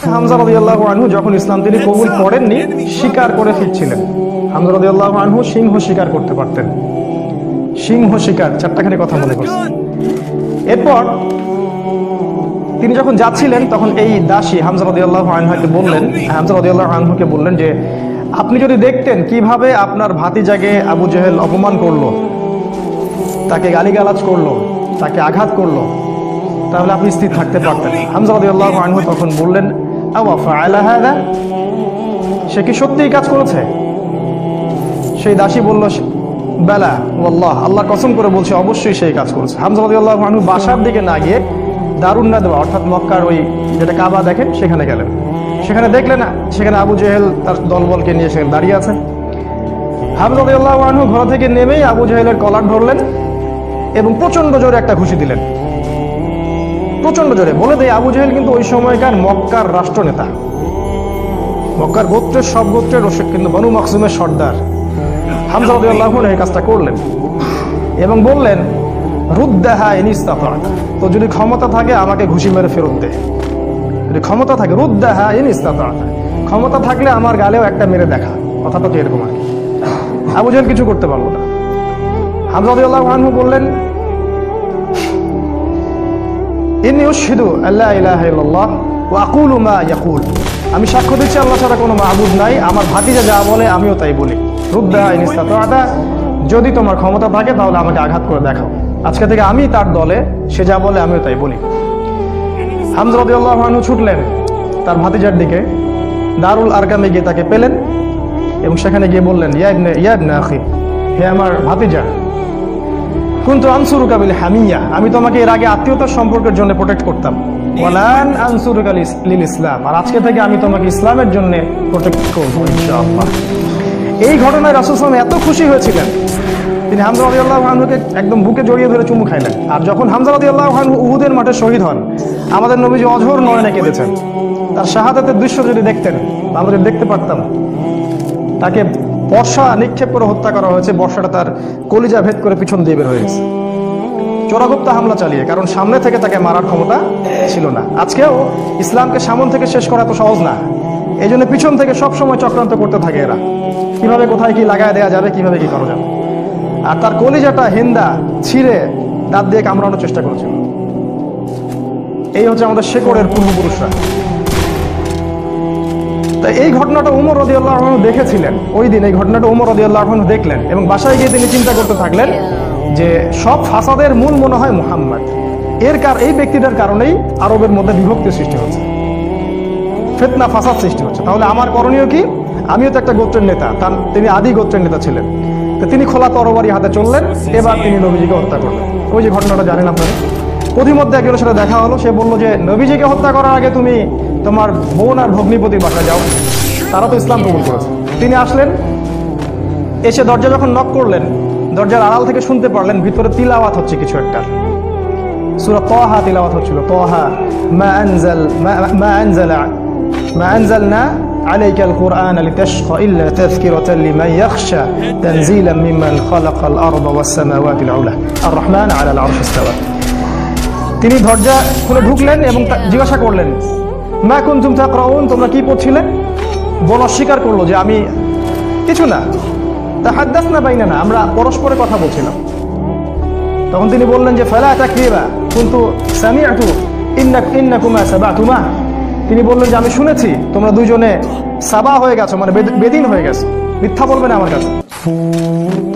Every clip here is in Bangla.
হামজা রাদিয়াল্লাহু আনহু যখন ইসলাম তিনি কবুল করেননি, শিকার করে ফিরছিলেন। হামজা রাদিয়াল্লাহু আনহু সিংহ শিকার করতে পারতেন, সিংহ শিকার, চারটাখানি কথা মনে করছে। এরপর তিনি যখন যাচ্ছিলেন তখন এই দাসী হামজা রাদিয়াল্লাহু আনহুকে বললেন যে আপনি যদি দেখতেন কিভাবে আপনার ভাতিজাকে আবু জেহেল অপমান করলো, তাকে গালিগালাজ করলো, তাকে আঘাত করলো, তাহলে আপনি স্থির থাকতে পারতেন। হামজা রাদিয়াল্লাহু আনহু তখন বললেন আওয়া ফাআলা হাদা, সে কি সত্যিই কাজ করেছে? সেই দাসী বলল বালা ওয়াল্লাহ, আল্লাহর কসম করে বলছে অবশ্যই সেই কাজ করেছে। হামজা রাদিয়াল্লাহু আনহু বাসার দিকে না গিয়ে দারুন নাদওয়া অর্থাৎ মক্কার ওই যেটা কাবা দেখেন সেখানে গেলেন। সেখানে দেখলেন সেখানে আবু জেহেল তার দলবলকে নিয়ে সেখানে দাঁড়িয়ে আছে। হামজা রাদিয়াল্লাহু আনহু ঘোড়া থেকে নেমেই আবু জেহেলের কলার ধরলেন এবং প্রচন্ড জোরে একটা ঘুষি দিলেন, প্রচন্ড জোরে। বলে দেয় আবু জেহেল কিন্তু ওই সময়কার মক্কার রাষ্ট্রনেতা, মক্কার গোত্রের সব গোত্রের কিন্তু বনু মাখজুমের সর্দার। হামজা রাদিয়াল্লাহু আনহু এই কাজটা করলেন এবং বললেন রুদ্দাহা ইন ইসতাতা'তা, তো যদি ক্ষমতা থাকে আমাকে ঘুষি মেরে ফেরত দে, যদি ক্ষমতা থাকে, রুদ্দাহা ইন ইসতাতা'তা, ক্ষমতা থাকলে আমার গালেও একটা মেরে দেখা, কথাটা তো এরকম আর কি। আবু জেহেল কিছু করতে পারলো না। হামজা রাদিয়াল্লাহু আনহু বললেন ইন্নী উশহিদু আল্লা ইলাহা ইল্লাল্লাহ ওয়া আকুলু মা ইয়াকুল, আমি সাক্ষ্য দিচ্ছি আল্লাহ ছাড়া কোনো মাবুদ নাই, আমার ভাতিজা যা বলে আমিও তাই বলি। রুদ্দাহা ইন ইসতাতা'তা, যদি তোমার ক্ষমতা থাকে তাহলে আমাকে আঘাত করে দেখাও, আজকে থেকে আমি তার দলে, সে যা বলে আমিও তাই বলি। হামজা রাদিয়াল্লাহু আনহু ছুটলেন তার ভাতিজার দিকে, দারুল আরকামে গিয়ে তাকে পেলেন এবং সেখানে গিয়ে বললেন ইয়া ইবনে আখি, হে আমার ভাতিজা, কুনতু আনসুরুকা বিল হামিয়া, আমি তোমাকে এর আগে আত্মীয়তার সম্পর্কের জন্য প্রোটেক্ট করতাম, ওয়ালান আনসুরুকা লিল ইসলাম, আর আজকে থেকে আমি তোমাকে ইসলামের জন্য প্রোটেক্ট করব ইনশাআল্লাহ। এই ঘটনায় রাসূল সাল্লাল্লাহু আলাইহি ওয়াসাল্লাম এত খুশি হয়েছিলেন, তিনি হামজা রাদিয়াল্লাহু আনহুকে একদম বুকে জড়িয়ে ধরে চুমু খাইলেন। আর যখন হামজা রাদিয়াল্লাহু আনহু উহুদের মাঠে শহীদ হন, আমাদের নবীজি অঝোর নয়নে কেঁদেছেন। তার শাহাদাতের দৃশ্য যদি দেখতেন, আমরা যদি দেখতে পারতাম, তাকে বর্ষা নিক্ষেপ করে হত্যা করা হয়েছে, বর্ষাটা তার কলিজা ভেদ করে পিছন দিয়ে বের হয়ে গেছে, চোরাগুপ্তা হামলা চালিয়ে, কারণ সামনে থেকে তাকে মারার ক্ষমতা ছিল না। আজকেও ইসলামকে সামন থেকে শেষ করা এত সহজ না, এই জন্য পিছন থেকে সবসময় চক্রান্ত করতে থাকে এরা, কিভাবে কোথায় কি লাগায় দেওয়া যাবে, কিভাবে কি করা যাবে। আর তার কলিজাটা হিন্দা ছিঁড়ে দাঁত দিয়ে কামড়ানোর চেষ্টা করেছিল। এই হচ্ছে আমাদের শেকড়ের পূর্বপুরুষরা। তাই এই ঘটনাটা উমর রাদিয়াল্লাহু আনহু দেখেছিলেন ওই দিন, এই ঘটনাটা উমর রাদিয়াল্লাহু আনহু দেখলেন এবং বাসায় গিয়ে তিনি চিন্তা করতে থাকলেন যে সব ফাসাদের মূল মনে হয় মুহাম্মদ, এই ব্যক্তিটার কারণেই আরবের মধ্যে বিভক্তি সৃষ্টি হচ্ছে, ফিতনা ফাসাদ সৃষ্টি হচ্ছে। তাহলে আমার করণীয় কি? আমিও তো একটা গোত্রের নেতা, তিনি আদি গোত্রের নেতা ছিলেন, তো তিনি খোলা তরবারি হাতে চললেন, এবার তিনি নবীজিকে হত্যা করলেন। ওই যে ঘটনাটা জানেন আপনারা, প্রতিমধ্যে একজনের সাথে দেখা হলো, সে বললো যে নবীজিকে হত্যা করার আগে তুমি তোমার বোন আর ভগ্নিপতির বাসায় যাও, তারা তো ইসলাম কবুল করেছে। তিনি আসলেন, এসে দরজা যখন নক করলেন, দরজার আড়াল থেকে শুনতে পারলেন ভিতরে তিলাওয়াত হচ্ছে কিছু একটা, সূরা তাহা তিলাওয়াত হচ্ছিল, তাহা মা আনজালনা আলাইকাল কুরআন লিতাশকা ইল্লা তাযকিরাতাল লিমান ইয়াখশা তানজিলাম মিম্মান খালাকাল আরদা ওয়াস সামাওয়াতিল উলা আর রহমান আলাল আরশি ইসতাওয়া। তিনি দরজা খুলে ঢুকলেন এবং জিজ্ঞাসা করলেন মা কুনতুম তাকরাউন, তোমরা কি পড়ছিলে? বোন অস্বীকার করলো যে আমি কিছু না, তাহাদ্দাসনা বাইনানা, আমরা পরস্পরে কথা বলছিলাম। তখন তিনি বললেন যে ফালা তাকরিবা কুনতু সামিআতু ইন্নাকুমা সাবাতুমা, তিনি বললেন যে আমি শুনেছি তোমরা দুইজনে সাবা হয়ে গেছো, মানে বেদিন হয়ে গেছো, মিথ্যা বলবে না আমার কাছে।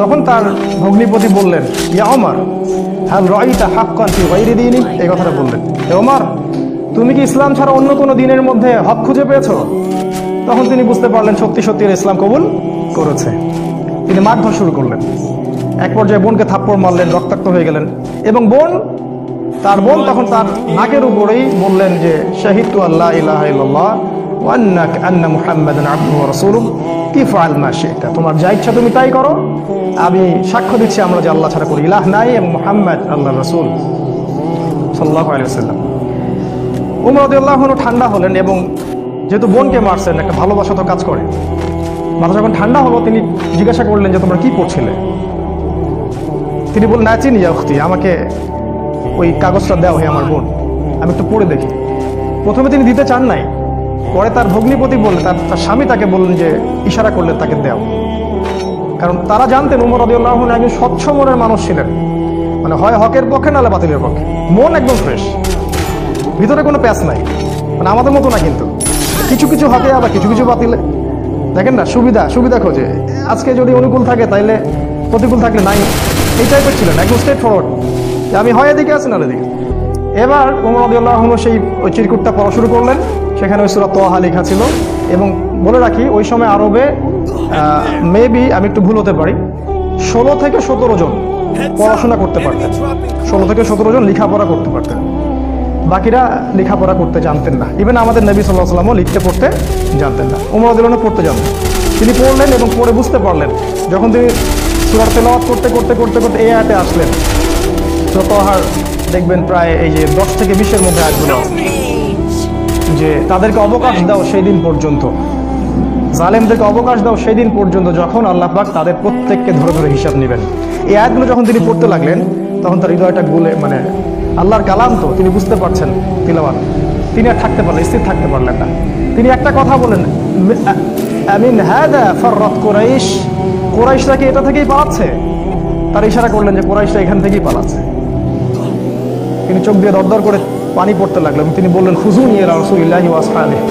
তখন তার ভগ্নিপতি বললেন ইয়া ওমর হাল রাআইতা হাক্কান ফি গায়রি দীনি, এই কথাটা বললেন, হে ওমর তুমি কি ইসলাম ছাড়া অন্য কোনো দিনের মধ্যে হক খুঁজে পেয়েছো? তখন তিনি বুঝতে পারলেন সত্যি সত্যি ইসলাম কবুল করেছে। তিনি মারধর শুরু করলেন, এক পর্যায়ে বোনকে থাপ্পড় মারলেন, রক্তাক্ত হয়ে গেলেন এবং তার বোন তখন তার নাকের উপরেই বললেন যে শাহিদতু আল্লা ইলাহা ইল্লাল্লাহ ওয়া আন্না মুহাম্মাদান আবদুহু ওয়া রাসূলুহু ইফআল মা শি'তা, তোমার যা ইচ্ছা তুমি তাই করো, আমি সাক্ষ্য দিচ্ছি আমরা যে আল্লাহ ছাড়া কোনো ইলাহ নাই এবং মুহাম্মদ আল্লাহর রাসূল সাল্লাল্লাহু আলাইহি ওয়াসাল্লাম। উমর রাদিয়াল্লাহু আনহু ঠান্ডা হলেন এবং যেহেতু বোনকে মারছেন একটা ভালোবাসা তো কাজ করে, মাথা যখন ঠান্ডা হলো তিনি জিজ্ঞাসা করলেন যে তোমরা কি পড়ছিলে? তিনি বললেন নাচিন ইয়া উখতি, আমাকে ওই কাগজটা দাও হে আমার বোন, আমি একটু পড়ে দেখি। প্রথমে তিনি দিতে চান নাই, পরে তার ভগ্নিপতি বললেন, তার স্বামী তাকে বললেন যে ইশারা করলেন তাকে দেও, কারণ তারা জানতেন উমর রাদিয়াল্লাহু আনহু একজন স্বচ্ছ মনের মানুষ ছিলেন, মানে হয় হকের পক্ষে নাহলে বাতিলের পক্ষে, মন একদম ফ্রেশ, ভিতরে কোনো প্যাচ নাই, মানে আমাদের মতো না কিন্তু, কিছু কিছু হকে আবার কিছু কিছু বাতিলে, দেখেন না সুবিধা খোঁজে, আজকে যদি অনুকূল থাকে তাইলে প্রতিকূল থাকলে নাই, এই টাইপের ছিলেন, একদম স্ট্রেট ফরওয়ার্ড, আমি হয় এদিকে আছি না এদিকে। এবার ওমর রাদিয়াল্লাহু আনহু সেই ওই চিরকুটটা পড়া শুরু করলেন, সেখানে ওই সূরা তাহা লেখা ছিল, এবং বলে রাখি ওই সময় আরবে মেবি আমি একটু ভুল হতে পারি, 16 থেকে 17 জন পড়াশোনা করতে পারতেন, 16 থেকে 17 জন লেখাপড়া করতে পারতেন, বাকিরা লেখাপড়া করতে জানতেন না। ইভেন আমাদের নবী সাল্লাল্লাহু আলাইহি ওয়াসাল্লামও লিখতে পড়তে জানতেন না, ওমর রাদিয়াল্লাহু আনহু পড়তে জানতেন। তিনি পড়লেন এবং পড়ে বুঝতে পারলেন, যখন তিনি সূরা তেলাওয়াত করতে করতে করতে করতে এই আয়াতে আসলেন, সূরা তাহার দেখবেন প্রায় এই যে 10 থেকে 20-এর মধ্যে আয়াতগুলো, যে তাদেরকে অবকাশ দাও সেই দিন পর্যন্ত, জালেমদেরকে অবকাশ দাও সেই দিন পর্যন্ত যখন আল্লাহ পাক তাদের প্রত্যেককে ধরে ধরে হিসাব নেবেন। এই আয়াতগুলো যখন তিনি পড়তে লাগলেন, তখন তার হৃদয়টা গুলে, মানে আল্লাহর কালাম তো তিনি বুঝতে পারছেন তিলাওয়াত, তিনি আর থাকতে পারলেন, স্থির থাকতে পারলেন না। তিনি একটা কথা বলেন, আমিন হাদা ফাররাত কুরাইশ, কুরাইশরা কি এটা থেকেই পালাচ্ছে? তার ইশারা করলেন যে কুরাইশরা এখান থেকেই পালাচ্ছে। তিনি চোখ দিয়ে দরদর করে পানি পড়তে লাগলেন, তিনি বললেন, খুজুনি ইলা রাসূলিল্লাহি ওয়া আসহাবিহি,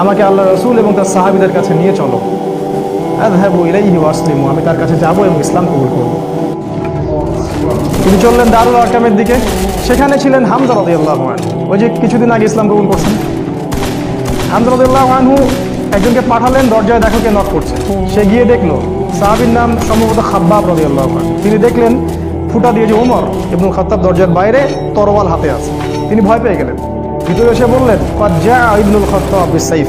আমাকে আল্লাহর রাসূল এবং তার সাহাবীদের কাছে নিয়ে চলো, আযহাবু ইলাইহি ওয়া আসলিমু, আমি তার কাছে যাব এবং ইসলাম কবুল করব। তিনি চললেন দারুল আরকামের দিকে, সেখানে ছিলেন হামজা রাদিয়াল্লাহু আনহু, ওই যে কিছুদিন আগে ইসলাম কবুল করছেন। হামজা রাদিয়াল্লাহু আনহু একজনকে পাঠালেন, দরজায় দেখো কে নক করছে। সে গিয়ে দেখলো, সাহাবীর নাম সম্ভবত খাব্বাব রাদিয়াল্লাহু আনহু। তিনি দেখলেন ফুটা দিয়ে যে ওমর ইবনুল খাত্তাব দরজার বাইরে তরোয়াল হাতে আছে। তিনি ভয় পেয়ে গেলেন, ভিতরে এসে বললেন, ক্বাদ জা ইবনুল খাত্তাব বিসাইফ,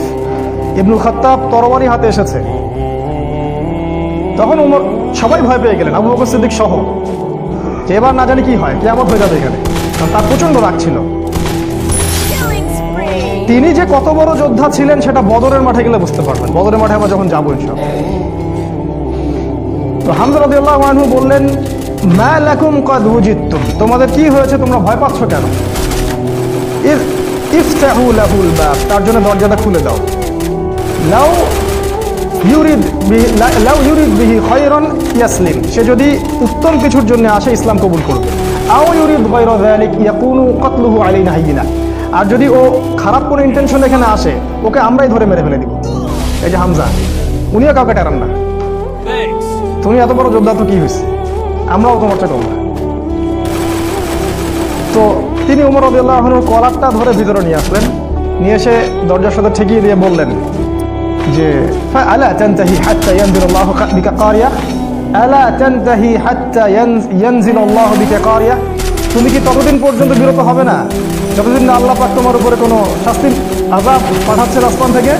ইবনুল খাত্তাব তরবারি হাতে এসেছে। তখন ওমর, সবাই ভয় পেয়ে গেলেন, আবু বকর সিদ্দিক সহ, যে এবার না জানি কি হয়, কিয়ামত হয়ে যাবে এখানে, কারণ তার প্রচন্ড রাগ ছিল। তিনি যে কত বড় যোদ্ধা ছিলেন সেটা বদরের মাঠে গেলে বুঝতে পারবেন, বদরের মাঠে আমরা যখন যাবো ইনশাআল্লাহ। তো হামজা রাদিয়াল্লাহু আনহু বললেন, মা লাকুম ক্বাদ উজিদতুম, তোমাদের কি হয়েছে, তোমরা ভয় পাচ্ছ কেন? ইফতাহু লাহুল বাব, তার জন্য দরজাটা খুলে দাও। লাউ ইউরিদ বিহি খায়রান ইয়াসলিম, সে যদি উত্তম কিছুর জন্য আসে ইসলাম কবুল করবে। আও ইউরিদ গায়রা যালিক ইয়াকুনু কতলুহু আলাইনা হাইয়িনা, আর যদি ও খারাপ কোনো ইন্টেনশন এখানে আসে, ওকে আমরাই ধরে মেরে ফেলে দিব। এই যে হামজা, উনিও কাউকে টেরান না, তুমি এত বড় যোদ্ধা তো কি হয়েছে, আমরাও তোমার চেয়ে কম না। তো তিনি ওমর রাদিয়াল্লাহু আনহুর কলারটা ধরে ভিতরে নিয়ে আসলেন, নিয়ে এসে দরজার সাথে ঠেকিয়ে দিয়ে বললেন যে, আলা তানতাহি হাত্তা ইয়ানজিলাল্লাহু বিকা কারিয়া, আলা তানতাহি হাত্তা ইয়ানজিলাল্লাহু বিকা কারিয়া, তুমি কি ততদিন পর্যন্ত বিরত হবে না যতদিন না আল্লাহ পাক তোমার উপরে কোনো শাস্তির আযাব পাঠাচ্ছেন আসমান থেকে?